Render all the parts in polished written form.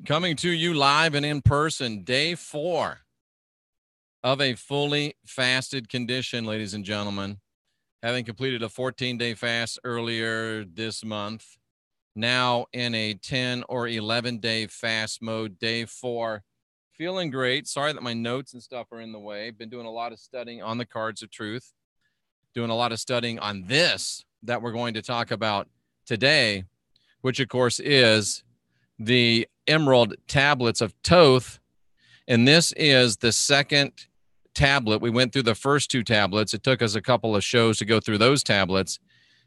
Coming to you live and in person, day 4 of a fully fasted condition, ladies and gentlemen. Having completed a 14-day fast earlier this month, now in a 10 or 11-day fast mode, day 4. Feeling great. Sorry that my notes and stuff are in the way. Been doing a lot of studying on the cards of truth, doing a lot of studying on this that we're going to talk about today, which of course is the Emerald Tablets of Thoth. And this is the second tablet. We went through the first 2 tablets. It took us a couple of shows to go through those tablets.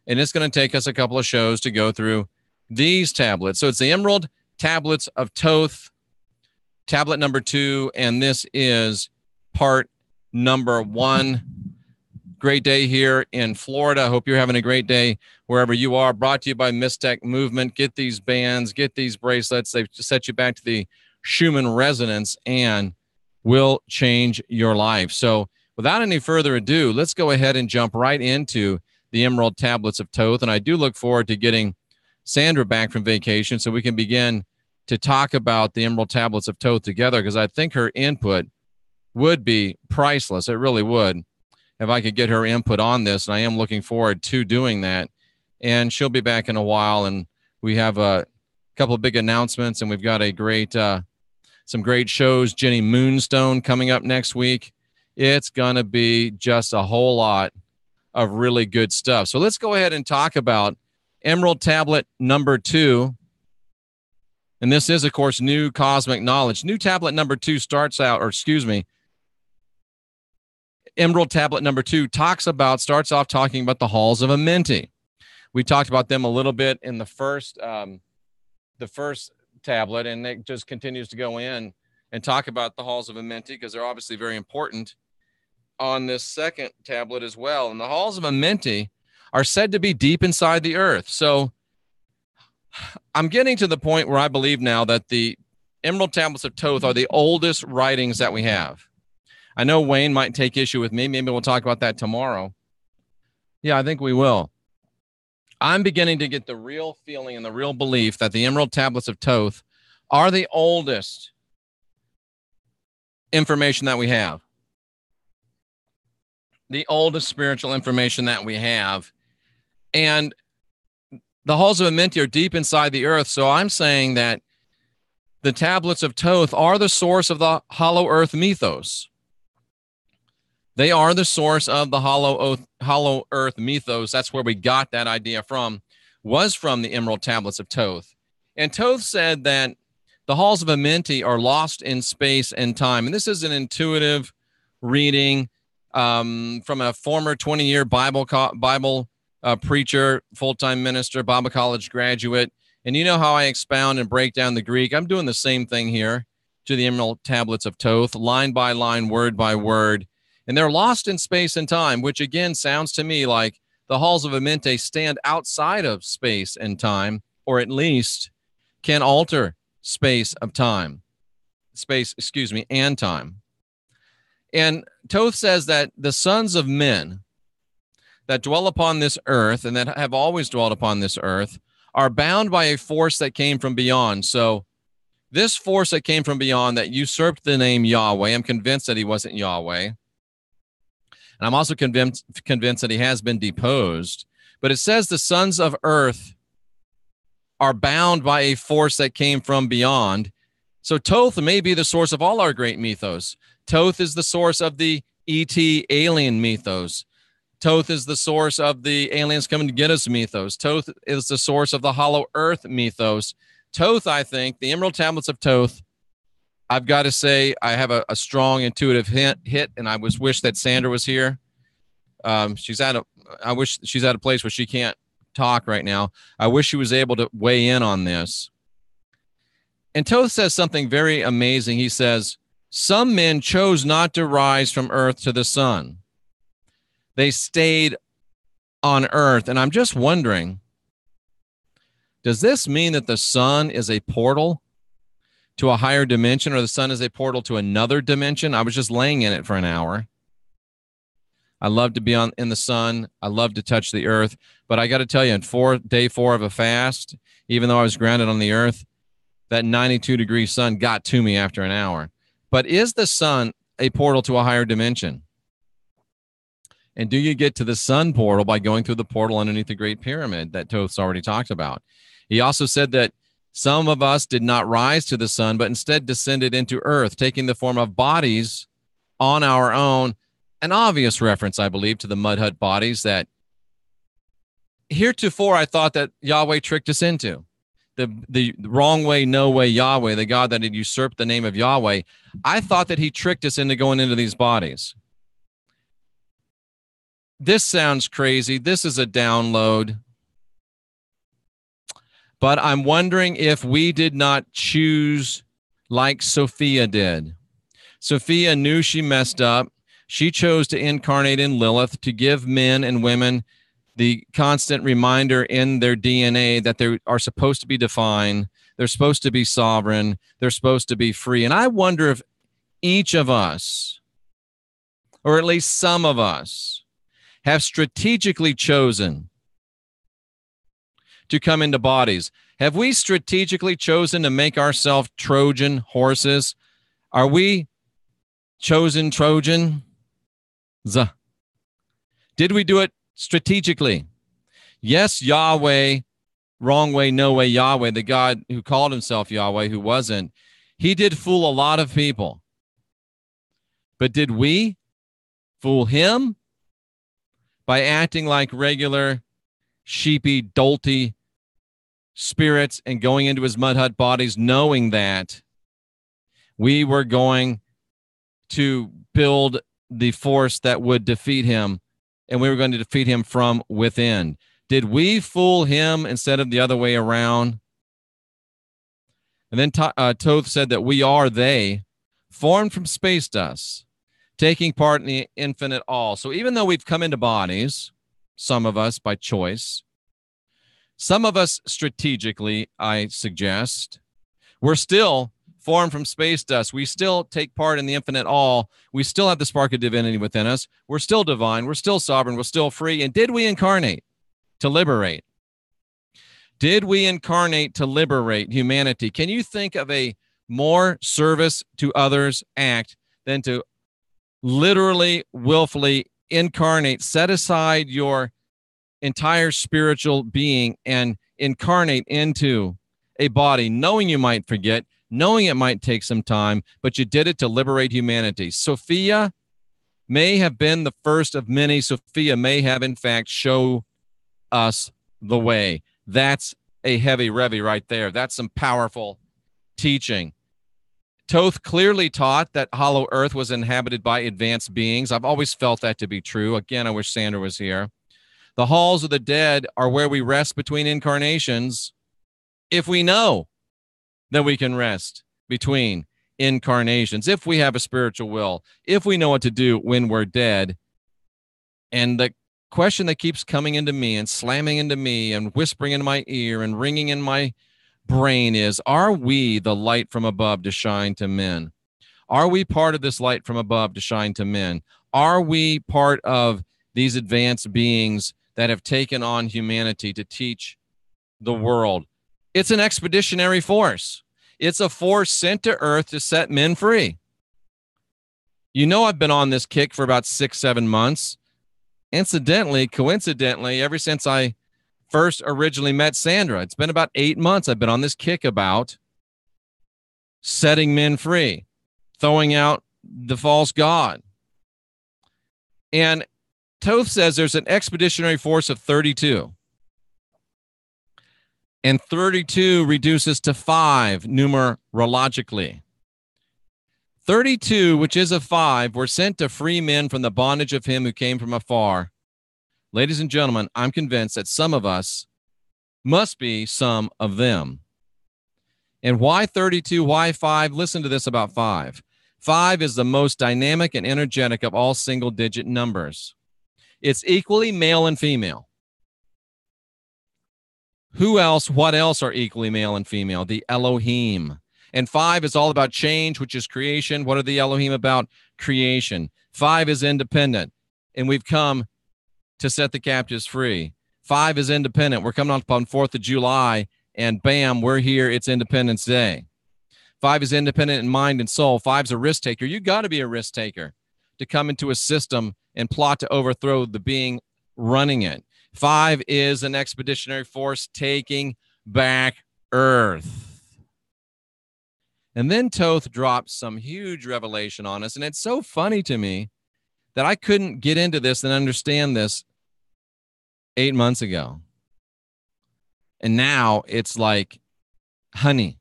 And it's going to take us a couple of shows to go through these tablets. So it's the Emerald Tablets of Thoth, tablet number 2. And this is part number 1. Great day here in Florida. I hope you're having a great day wherever you are. Brought to you by MYSTECH Movement. Get these bands, get these bracelets. They set you back to the Schumann resonance and will change your life. So without any further ado, let's go ahead and jump right into the Emerald Tablets of Thoth. And I do look forward to getting Sandra back from vacation so we can begin to talk about the Emerald Tablets of Thoth together, because I think her input would be priceless. It really would, if I could get her input on this, and I am looking forward to doing that. And she'll be back in a while, and we have a couple of big announcements, and we've got a great, some great shows. Jenny Moonstone coming up next week. It's going to be just a whole lot of really good stuff. So let's go ahead and talk about Emerald Tablet number 2. And this is, of course, new cosmic knowledge. New tablet number 2 starts out, or excuse me, Emerald Tablet number 2 starts off talking about the halls of Amenti. We talked about them a little bit in the first tablet, and it just continues to go in and talk about the halls of Amenti because they're obviously very important on this second tablet as well. And the halls of Amenti are said to be deep inside the earth. So I'm getting to the point where I believe now that the Emerald Tablets of Thoth are the oldest writings that we have. I know Wayne might take issue with me. Maybe we'll talk about that tomorrow. Yeah, I think we will. I'm beginning to get the real feeling and the real belief that the Emerald Tablets of Thoth are the oldest information that we have. The oldest spiritual information that we have. And the halls of Amenti are deep inside the earth. So I'm saying that the Tablets of Thoth are the source of the Hollow Earth mythos. They are the source of the Hollow Earth mythos. That's where we got that idea from, was from the Emerald Tablets of Thoth. And Thoth said that the halls of Amenti are lost in space and time. And this is an intuitive reading from a former 20-year Bible preacher, full-time minister, Bible college graduate. And you know how I expound and break down the Greek. I'm doing the same thing here to the Emerald Tablets of Thoth, line by line, word by word. And they're lost in space and time, which again sounds to me like the halls of Amenti stand outside of space and time, or at least can alter space and time. And Thoth says that the sons of men that dwell upon this earth and that have always dwelt upon this earth are bound by a force that came from beyond. So this force that came from beyond that usurped the name Yahweh, I'm convinced that he wasn't Yahweh. And I'm also convinced that he has been deposed. But it says the sons of earth are bound by a force that came from beyond. So Thoth may be the source of all our great mythos. Thoth is the source of the E.T. alien mythos. Thoth is the source of the aliens coming to get us mythos. Thoth is the source of the Hollow Earth mythos. Thoth, I think, the Emerald Tablets of Thoth, I've got to say, I have a strong intuitive hit, and I wish that Sandra was here. I wish she's at a place where she can't talk right now. I wish she was able to weigh in on this. And Thoth says something very amazing. He says, some men chose not to rise from earth to the sun. They stayed on earth. And I'm just wondering, does this mean that the sun is a portal to a higher dimension, or the sun is a portal to another dimension? I was just laying in it for an hour. I love to be in the sun. I love to touch the earth. But I got to tell you, in day 4 of a fast, even though I was grounded on the earth, that 92-degree sun got to me after an hour. But is the sun a portal to a higher dimension? And do you get to the sun portal by going through the portal underneath the Great Pyramid that Thoth's already talked about? He also said that some of us did not rise to the sun, but instead descended into earth, taking the form of bodies on our own. An obvious reference, I believe, to the mud hut bodies that heretofore I thought that Yahweh tricked us into. The wrong way, no way Yahweh, the God that had usurped the name of Yahweh. I thought that he tricked us into going into these bodies. This sounds crazy. This is a download. But I'm wondering if we did not choose like Sophia did. Sophia knew she messed up. She chose to incarnate in Lilith to give men and women the constant reminder in their DNA that they are supposed to be defined, they're supposed to be sovereign, they're supposed to be free. And I wonder if each of us, or at least some of us, have strategically chosen to come into bodies. Have we strategically chosen to make ourselves Trojan horses? Are we chosen Trojan? Did we do it strategically? Yes, Yahweh, wrong way, no way, Yahweh, the God who called himself Yahweh, who wasn't, he did fool a lot of people. But did we fool him by acting like regular, sheepy, dolty spirits and going into his mud hut bodies, knowing that we were going to build the force that would defeat him, and we were going to defeat him from within? Did we fool him instead of the other way around? And then Thoth said that we are they, formed from space dust, taking part in the infinite all. So even though we've come into bodies, some of us by choice, some of us strategically, I suggest, we're still formed from space dust. We still take part in the infinite all. We still have the spark of divinity within us. We're still divine. We're still sovereign. We're still free. And did we incarnate to liberate? Did we incarnate to liberate humanity? Can you think of a more service to others act than to literally, willfully incarnate, set aside your entire spiritual being and incarnate into a body, knowing you might forget, knowing it might take some time, but you did it to liberate humanity? Sophia may have been the first of many. Sophia may have, in fact, shown us the way. That's a heavy revy right there. That's some powerful teaching. Thoth clearly taught that Hollow Earth was inhabited by advanced beings. I've always felt that to be true. Again, I wish Sandra was here. The halls of the dead are where we rest between incarnations, if we know that we can rest between incarnations, if we have a spiritual will, if we know what to do when we're dead. And the question that keeps coming into me and slamming into me and whispering in my ear and ringing in my brain is, are we the light from above to shine to men? Are we part of this light from above to shine to men? Are we part of these advanced beings that have taken on humanity to teach the world? It's an expeditionary force. It's a force sent to earth to set men free. You know, I've been on this kick for about 6-7 months. Incidentally, coincidentally, ever since I first originally met Sandra, it's been about 8 months I've been on this kick about setting men free, throwing out the false god. And Thoth says there's an expeditionary force of 32. And 32 reduces to 5 numerologically. 32, which is a 5, were sent to free men from the bondage of him who came from afar. Ladies and gentlemen, I'm convinced that some of us must be some of them. And why 32? Why 5? Listen to this about 5. 5 is the most dynamic and energetic of all single-digit numbers. It's equally male and female. Who else, what else are equally male and female? The Elohim. And 5 is all about change, which is creation. What are the Elohim about? Creation. 5 is independent, and we've come to set the captives free. 5 is independent. We're coming up on 4th of July, and bam, we're here. It's Independence Day. 5 is independent in mind and soul. 5's a risk taker. You got to be a risk taker to come into a system and plot to overthrow the being running it. 5 is an expeditionary force taking back Earth. And then Thoth drops some huge revelation on us. And it's so funny to me that I couldn't get into this and understand this 8 months ago. And now it's like honey.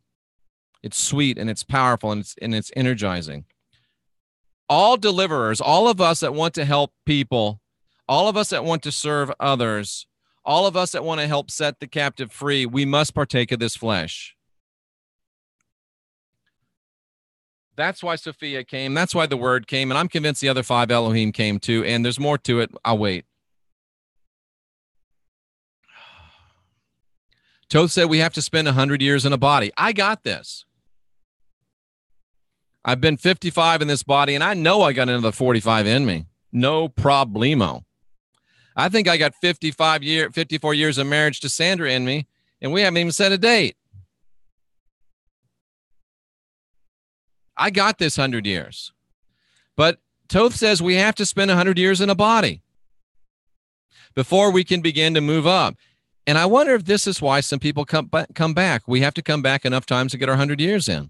It's sweet and it's powerful and it's energizing. All deliverers, all of us that want to help people, all of us that want to serve others, all of us that want to help set the captive free, we must partake of this flesh. That's why Sophia came. That's why the word came. And I'm convinced the other 5 Elohim came too. And there's more to it. I'll wait. Thoth said we have to spend 100 years in a body. I got this. I've been 55 in this body, and I know I got another 45 in me. No problemo. I think I got 54 years of marriage to Sandra in me, and we haven't even set a date. I got this 100 years. But Thoth says we have to spend 100 years in a body before we can begin to move up. And I wonder if this is why some people come back. We have to come back enough times to get our 100 years in.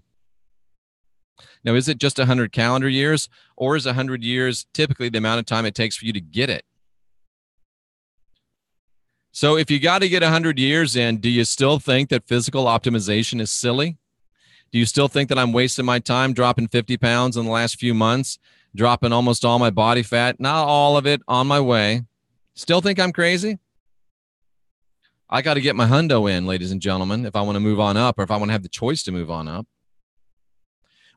Now, is it just 100 calendar years, or is 100 years typically the amount of time it takes for you to get it? So if you got to get 100 years in, do you still think that physical optimization is silly? Do you still think that I'm wasting my time dropping 50 pounds in the last few months, dropping almost all my body fat, not all of it, on my way? Still think I'm crazy? I got to get my hundo in, ladies and gentlemen, if I want to move on up, or if I want to have the choice to move on up.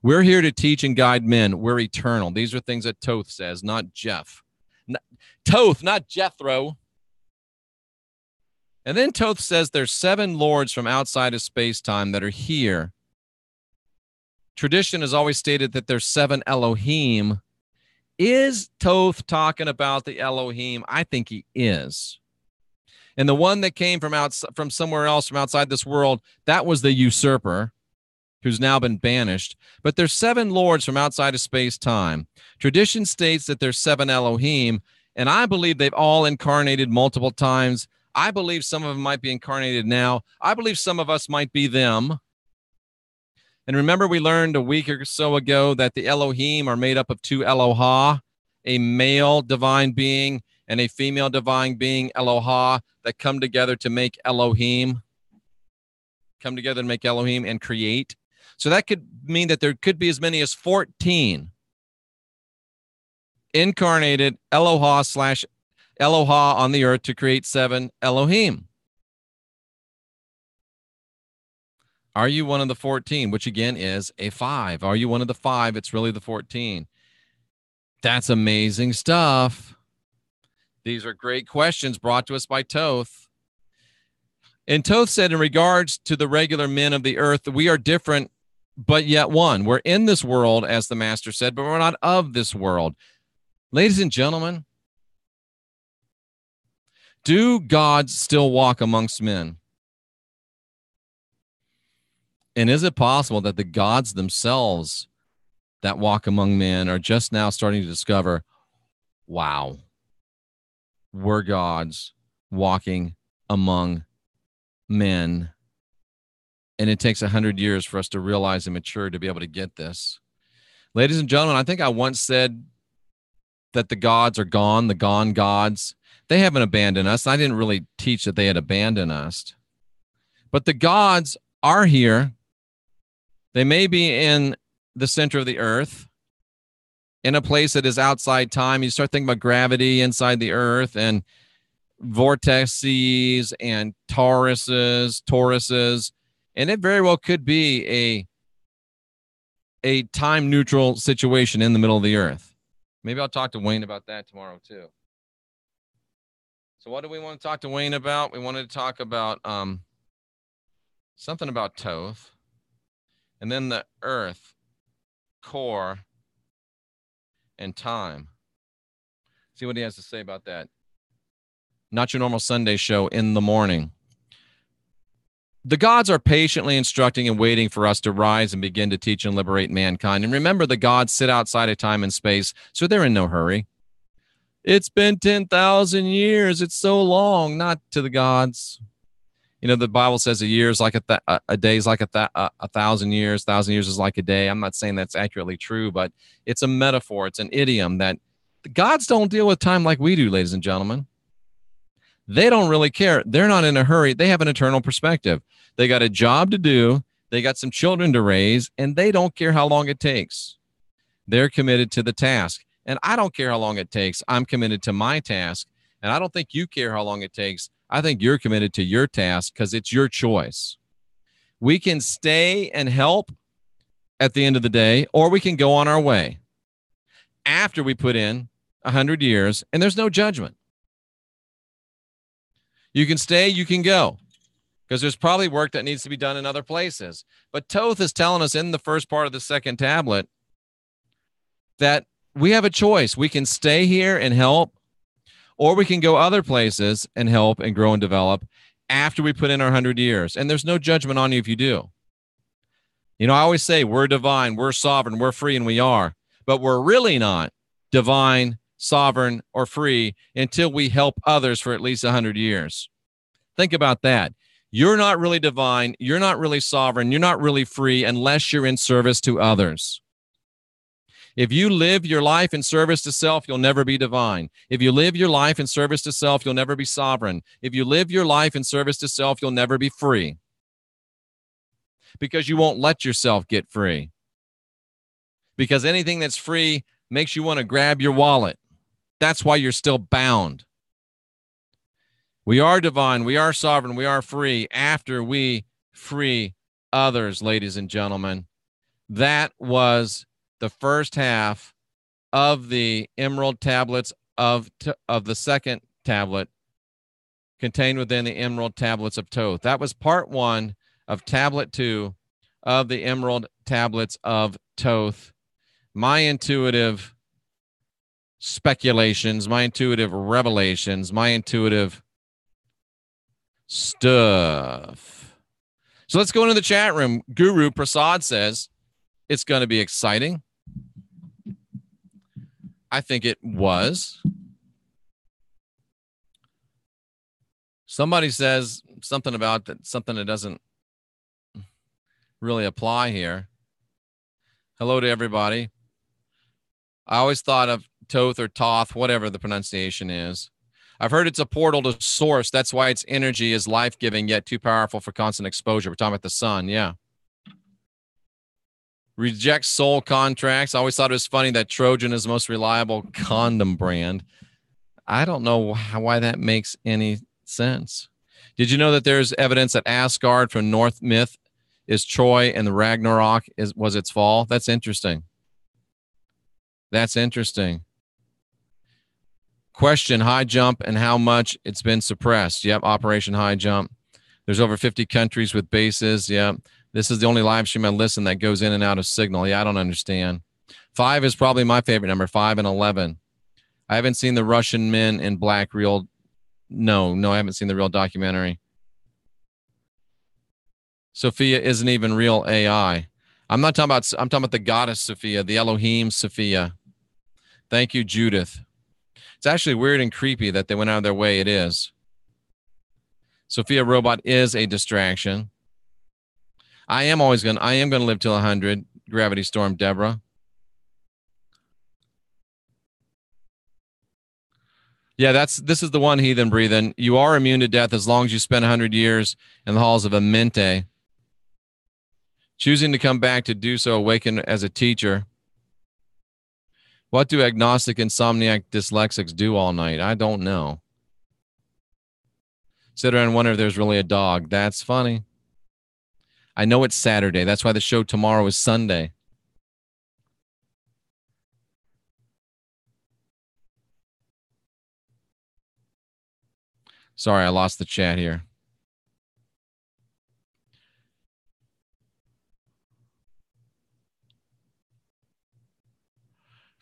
We're here to teach and guide men. We're eternal. These are things that Thoth says, not Jeff. Thoth, not Jethro. And then Thoth says there's 7 lords from outside of space-time that are here. Tradition has always stated that there's 7 Elohim. Is Thoth talking about the Elohim? I think he is. And the one that came from somewhere else, from outside this world, that was the usurper, who's now been banished. But there's 7 lords from outside of space-time. Tradition states that there's 7 Elohim, and I believe they've all incarnated multiple times. I believe some of them might be incarnated now. I believe some of us might be them. And remember, we learned a week or so ago that the Elohim are made up of 2 Eloha, a male divine being and a female divine being, Eloha, that come together to make Elohim. Come together to make Elohim and create. So that could mean that there could be as many as 14 incarnated Eloha on the earth to create 7 Elohim. Are you one of the 14, which again is a 5? Are you one of the 5? It's really the 14. That's amazing stuff. These are great questions brought to us by Thoth. And Thoth said, in regards to the regular men of the earth, we are different, but yet one. We're in this world, as the master said, but we're not of this world. Ladies and gentlemen, do gods still walk amongst men? And is it possible that the gods themselves that walk among men are just now starting to discover, wow, we're gods walking among men? And it takes 100 years for us to realize and mature to be able to get this. Ladies and gentlemen, I think I once said that the gods are gone, the gone gods. They haven't abandoned us. I didn't really teach that they had abandoned us. But the gods are here. They may be in the center of the earth, in a place that is outside time. You start thinking about gravity inside the earth and vortices and toruses, and it very well could be a time-neutral situation in the middle of the earth. Maybe I'll talk to Wayne about that tomorrow too. So what do we want to talk to Wayne about? We wanted to talk about something about Thoth, and then the earth, core, and time. See what he has to say about that. Not Your Normal Sunday show in the morning. The gods are patiently instructing and waiting for us to rise and begin to teach and liberate mankind. And remember, the gods sit outside of time and space, so they're in no hurry. It's been 10,000 years. It's so long. Not to the gods. You know, the Bible says a year is like a day is like a thousand years. 1,000 years is like a day. I'm not saying that's accurately true, but it's a metaphor. It's an idiom that the gods don't deal with time like we do, ladies and gentlemen. They don't really care. They're not in a hurry. They have an eternal perspective. They got a job to do. They got some children to raise, and they don't care how long it takes. They're committed to the task. And I don't care how long it takes. I'm committed to my task. And I don't think you care how long it takes. I think you're committed to your task because it's your choice. We can stay and help at the end of the day, or we can go on our way after we put in 100 years, and there's no judgment. You can stay, you can go, because there's probably work that needs to be done in other places. But Thoth is telling us in the first part of the second tablet that we have a choice. We can stay here and help, or we can go other places and help and grow and develop after we put in our 100 years. And there's no judgment on you if you do. You know, I always say we're divine, we're sovereign, we're free, and we are. But we're really not divine, sovereign, or free until we help others for at least 100 years. Think about that. You're not really divine, you're not really sovereign, you're not really free unless you're in service to others. If you live your life in service to self, you'll never be divine. If you live your life in service to self, you'll never be sovereign. If you live your life in service to self, you'll never be free. Because you won't let yourself get free. Because anything that's free makes you want to grab your wallet. That's why you're still bound. We are divine, we are sovereign, we are free after we free others, ladies and gentlemen. That was the first half of the emerald tablets of the second tablet contained within the emerald tablets of Thoth. That was part 1 of tablet 2 of the emerald tablets of Thoth. My intuitive speculations, my intuitive revelations, my intuitive stuff. So let's go into the chat room. Guru Prasad says it's going to be exciting. I think it was. Somebody says something about that, something that doesn't really apply here. Hello to everybody. I always thought of Thoth or Toth, whatever the pronunciation is. I've heard it's a portal to source. That's why its energy is life-giving, yet too powerful for constant exposure. We're talking about the sun, yeah. Rejects soul contracts. I always thought it was funny that Trojan is the most reliable condom brand. I don't know why that makes any sense. Did you know that there's evidence that Asgard from Norse myth is Troy and the Ragnarok was its fall? That's interesting. That's interesting. Question, high jump and how much it's been suppressed. Yep, Operation High Jump. There's over 50 countries with bases. Yep. This is the only live stream I listen that goes in and out of signal. Yeah, I don't understand. 5 is probably my favorite number, 5 and 11. I haven't seen the Russian Men in Black real. No, I haven't seen the real documentary. Sophia isn't even real AI. I'm talking about the goddess Sophia, the Elohim Sophia. Thank you, Judith. It's actually weird and creepy that they went out of their way. It is. Sophia Robot is a distraction. I am going to live till 100. Gravity Storm, Deborah. Yeah, this is the one, Heathen Breathing. You are immune to death as long as you spend 100 years in the halls of Amente. Choosing to come back to do so, awaken as a teacher. What do agnostic, insomniac, dyslexics do all night? I don't know. Sit around and wonder if there's really a dog. That's funny. I know it's Saturday. That's why the show tomorrow is Sunday. Sorry, I lost the chat here.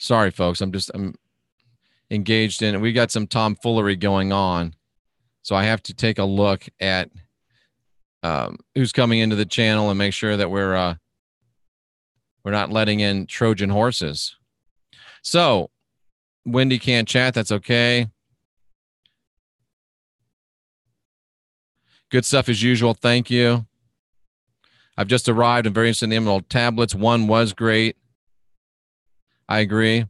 Sorry, folks. I'm engaged in it. We got some tomfoolery going on. So I have to take a look at who's coming into the channel and make sure that we're not letting in Trojan horses. So Wendy can't chat. That's okay. Good stuff as usual. Thank you. I've just arrived. I'm very interested in the Emerald tablets. One was great. I agree.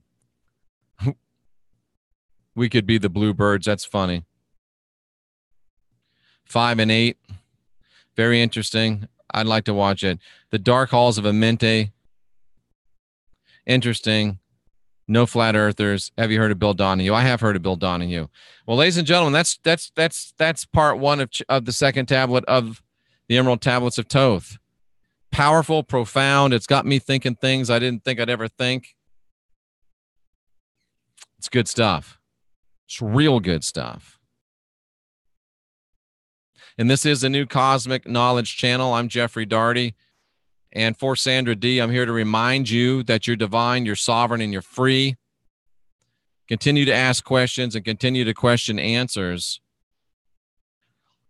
We could be the Bluebirds. That's funny. 5 and 8. Very interesting. I'd like to watch it. The Dark Halls of Amenti. Interesting. No flat earthers. Have you heard of Bill Donahue? I have heard of Bill Donahue. Well, ladies and gentlemen, that's part one of the second tablet of the Emerald Tablets of Thoth. Powerful, profound. It's got me thinking things I didn't think I'd ever think. It's good stuff. It's real good stuff. And this is a new Cosmic Knowledge channel. I'm Jeffrey Daugherty. And for Sandra D, I'm here to remind you that you're divine, you're sovereign, and you're free. Continue to ask questions and continue to question answers.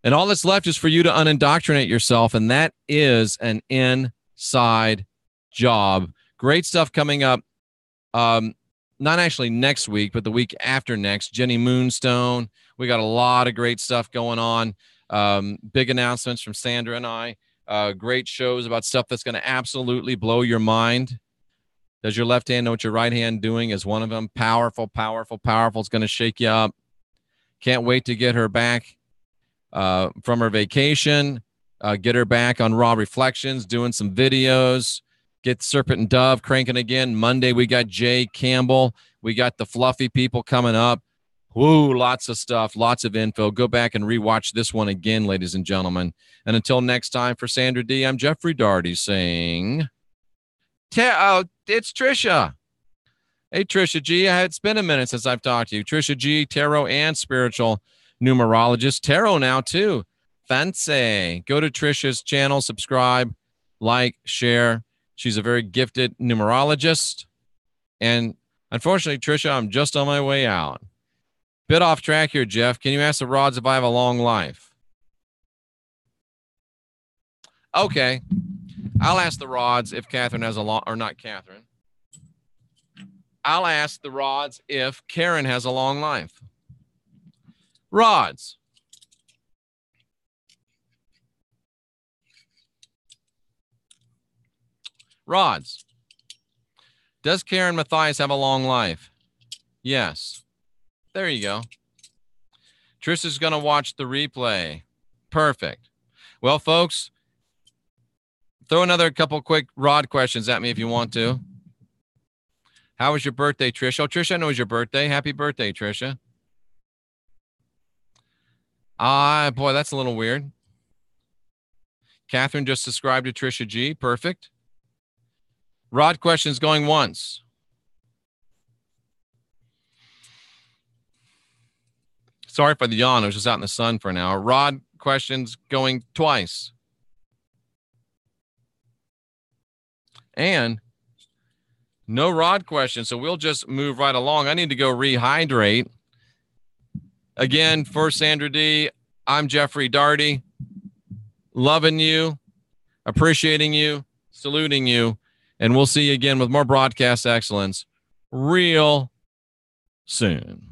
And all that's left is for you to unindoctrinate yourself, and that is an inside job. Great stuff coming up. Not actually next week, but the week after next. Jenny Moonstone. We got a lot of great stuff going on. Big announcements from Sandra and I. Great shows about stuff that's going to absolutely blow your mind. Does your left hand know what your right hand doing is one of them. Powerful, powerful, powerful. It's going to shake you up. Can't wait to get her back from her vacation. Get her back on Raw Reflections, doing some videos. Get Serpent and Dove cranking again. Monday, we got Jay Campbell. We got the Fluffy people coming up. Woo, lots of stuff, lots of info. Go back and rewatch this one again, ladies and gentlemen. And until next time, for Sandra D, I'm Jeffrey Daugherty saying, it's Trisha. Hey, Trisha G. It's been a minute since I've talked to you. Trisha G, tarot and spiritual numerologist. Tarot now, too. Fancy. Go to Trisha's channel, subscribe, like, share. She's a very gifted numerologist. And unfortunately, Trisha, I'm just on my way out. Bit off track here, Jeff. Can you ask the rods if I have a long life? Okay. I'll ask the rods if Catherine has a long, or not Catherine. I'll ask the rods if Karen has a long life. Rods. Rods. Does Karen Mathias have a long life? Yes. There you go. Trisha's going to watch the replay. Perfect. Well, folks, throw another couple quick rod questions at me if you want to. How was your birthday, Trisha? Oh, Trisha, I know it was your birthday. Happy birthday, Trisha. Boy, that's a little weird. Catherine just subscribed to Trisha G. Perfect. Rod questions going once. Sorry for the yawn. I was just out in the sun for an hour. Rod questions going twice. And no rod questions, so we'll just move right along. I need to go rehydrate. Again, for Sandra D, I'm Jeffrey Daugherty. Loving you, appreciating you, saluting you, and we'll see you again with more broadcast excellence real soon.